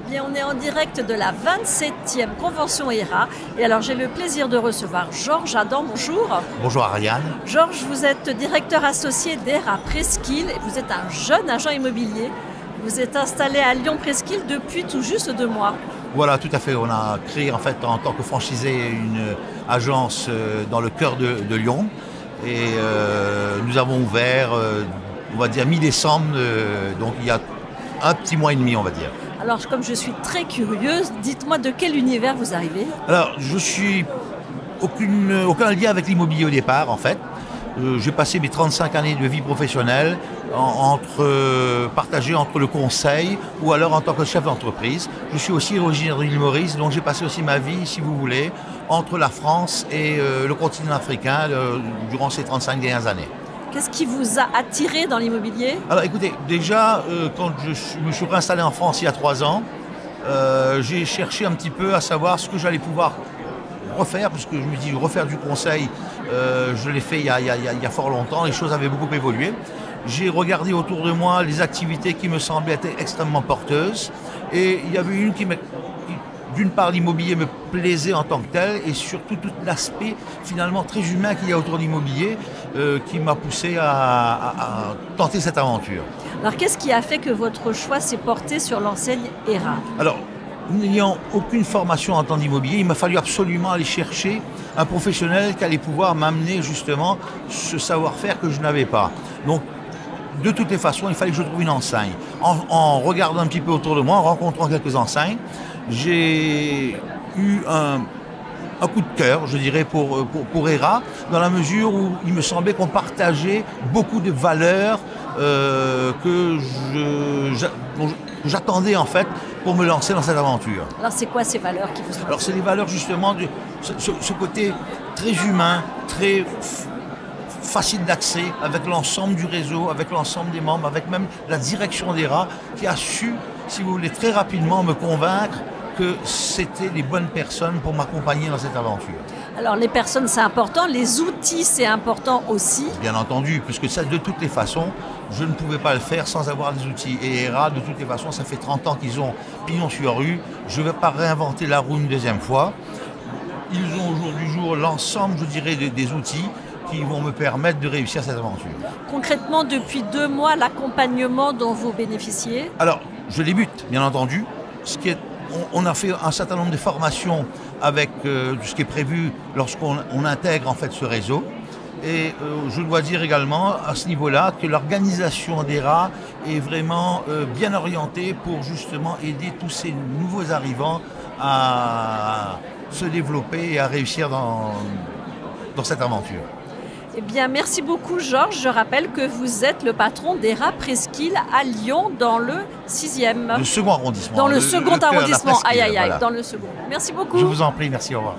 Bien, on est en direct de la 27e convention ERA. Et alors, j'ai le plaisir de recevoir Georges Adam. Bonjour. Bonjour Ariane. Georges, vous êtes directeur associé d'ERA Presqu'île et vous êtes un jeune agent immobilier. Vous êtes installé à Lyon Presqu'île depuis tout juste 2 mois. Voilà, tout à fait. On a créé en fait en tant que franchisé une agence dans le cœur de Lyon. Et nous avons ouvert, on va dire mi-décembre, donc il y a un petit mois et demi, on va dire. Alors, comme je suis très curieuse, dites-moi de quel univers vous arrivez? Alors, je suis aucun lien avec l'immobilier au départ, en fait. J'ai passé mes 35 années de vie professionnelle partagées entre le conseil ou alors en tant que chef d'entreprise. Je suis aussi originaire de l'île Maurice, donc j'ai passé aussi ma vie, si vous voulez, entre la France et le continent africain durant ces 35 dernières années. Qu'est-ce qui vous a attiré dans l'immobilier? Alors écoutez, déjà, quand je me suis réinstallé en France il y a 3 ans, j'ai cherché un petit peu à savoir ce que j'allais pouvoir refaire, parce que je me dis refaire du conseil, je l'ai fait il y a fort longtemps, les choses avaient beaucoup évolué. J'ai regardé autour de moi les activités qui me semblaient être extrêmement porteuses, et il y avait une d'une part, l'immobilier me plaisait en tant que tel, et surtout tout l'aspect finalement très humain qu'il y a autour de l'immobilier qui m'a poussé à tenter cette aventure. Alors, qu'est-ce qui a fait que votre choix s'est porté sur l'enseigne ERA? Alors, n'ayant aucune formation en temps d'immobilier, il m'a fallu absolument aller chercher un professionnel qui allait pouvoir m'amener justement ce savoir-faire que je n'avais pas. Donc, de toutes les façons, il fallait que je trouve une enseigne. En regardant un petit peu autour de moi, en rencontrant quelques enseignes, j'ai eu un coup de cœur, je dirais, pour ERA, dans la mesure où il me semblait qu'on partageait beaucoup de valeurs que j'attendais en fait pour me lancer dans cette aventure. Alors, c'est quoi ces valeurs qui vous sont? Alors, c'est les valeurs justement de ce côté très humain, très facile d'accès avec l'ensemble du réseau, avec l'ensemble des membres, avec même la direction d'ERA qui a su, si vous voulez, très rapidement me convaincre que c'était les bonnes personnes pour m'accompagner dans cette aventure. Alors, les personnes, c'est important. Les outils, c'est important aussi. Bien entendu, puisque ça, de toutes les façons, je ne pouvais pas le faire sans avoir des outils. Et ERA, de toutes les façons, ça fait 30 ans qu'ils ont pignon sur rue. Je ne vais pas réinventer la roue une deuxième fois. Ils ont au jour du jour l'ensemble, je dirais, des outils qui vont me permettre de réussir cette aventure. Concrètement, depuis 2 mois, l'accompagnement dont vous bénéficiez? Alors, je débute, bien entendu. On a fait un certain nombre de formations avec ce qui est prévu lorsqu'on intègre en fait ce réseau. Et je dois dire également à ce niveau-là que l'organisation d'ERA est vraiment bien orientée pour justement aider tous ces nouveaux arrivants à se développer et à réussir dans cette aventure. Eh bien, merci beaucoup, Georges. Je rappelle que vous êtes le patron d'ERA Presqu'île à Lyon, dans le 6e. Le second arrondissement. Dans le second arrondissement. Aïe, aïe, aïe, voilà. dans le second. Merci beaucoup. Je vous en prie, merci, au revoir.